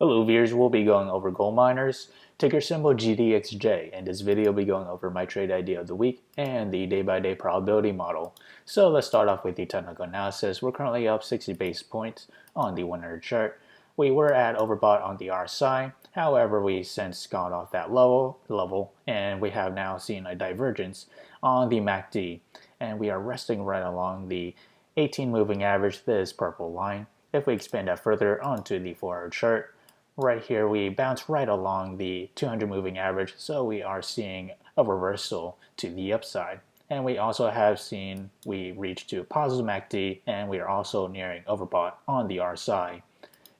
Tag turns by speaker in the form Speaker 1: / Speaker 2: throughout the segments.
Speaker 1: Hello viewers, we'll be going over gold miners, ticker symbol GDXJ. In this video, we'll be going over my trade idea of the week and the day-by-day probability model. So let's start off with the technical analysis. We're currently up 60 basis points on the 100 chart. We were at overbought on the RSI. However, we since gone off that level and we have now seen a divergence on the MACD. And we are resting right along the 18 moving average, this purple line. If we expand that further onto the 4-hour chart, right here we bounce right along the 200 moving average, so we are seeing a reversal to the upside. And we also have seen we reach to positive MACD, and we are also nearing overbought on the RSI.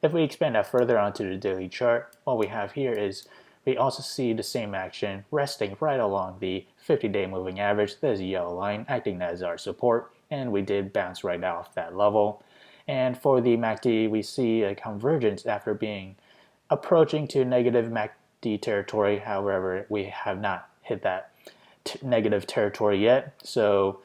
Speaker 1: If we expand that further onto the daily chart, what we have here is we also see the same action resting right along the 50-day moving average. There's a yellow line acting as our support, and we did bounce right off that level. And for the MACD, we see a convergence after being approaching to negative MACD territory. However, we have not hit that negative territory yet, so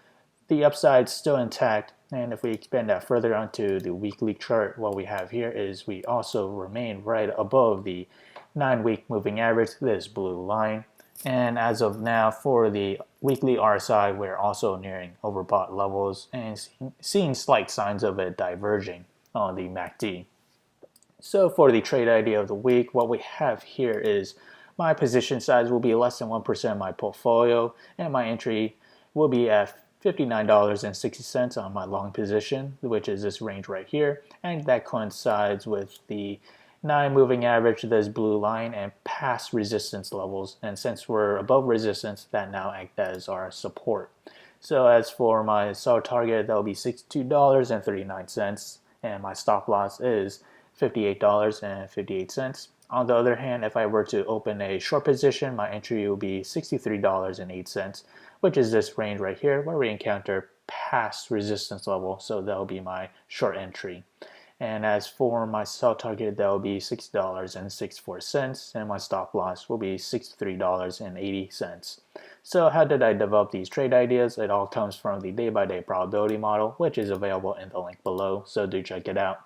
Speaker 1: the upside's still intact. And if we expand that further onto the weekly chart, what we have here is we also remain right above the 9-week moving average, this blue line. And as of now, for the weekly RSI, we're also nearing overbought levels and seeing slight signs of it diverging on the MACD. So for the trade idea of the week, what we have here is my position size will be less than 1% of my portfolio, and my entry will be at $59.60 on my long position, which is this range right here, and that coincides with the 9 moving average, this blue line, and past resistance levels. And since we're above resistance, that now acts as our support. So as for my sell target, that will be $62.39, and my stop loss is $58.58. On the other hand, if I were to open a short position, my entry will be $63.08, which is this range right here where we encounter past resistance level. So that will be my short entry. And as for my sell target, that will be $6.64, and my stop loss will be $63.80. So how did I develop these trade ideas? It all comes from the day-by-day probability model, which is available in the link below, so do check it out.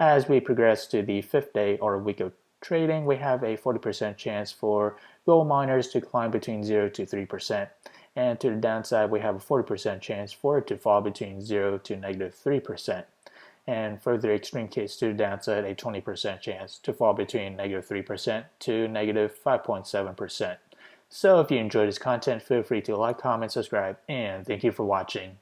Speaker 1: As we progress to the 5th day or week of trading, we have a 40% chance for gold miners to climb between 0 to 3%. And to the downside, we have a 40% chance for it to fall between 0 to negative 3%. And for the extreme case to the downside, a 20% chance to fall between negative 3% to negative 5.7%. So if you enjoyed this content, feel free to like, comment, subscribe, and thank you for watching.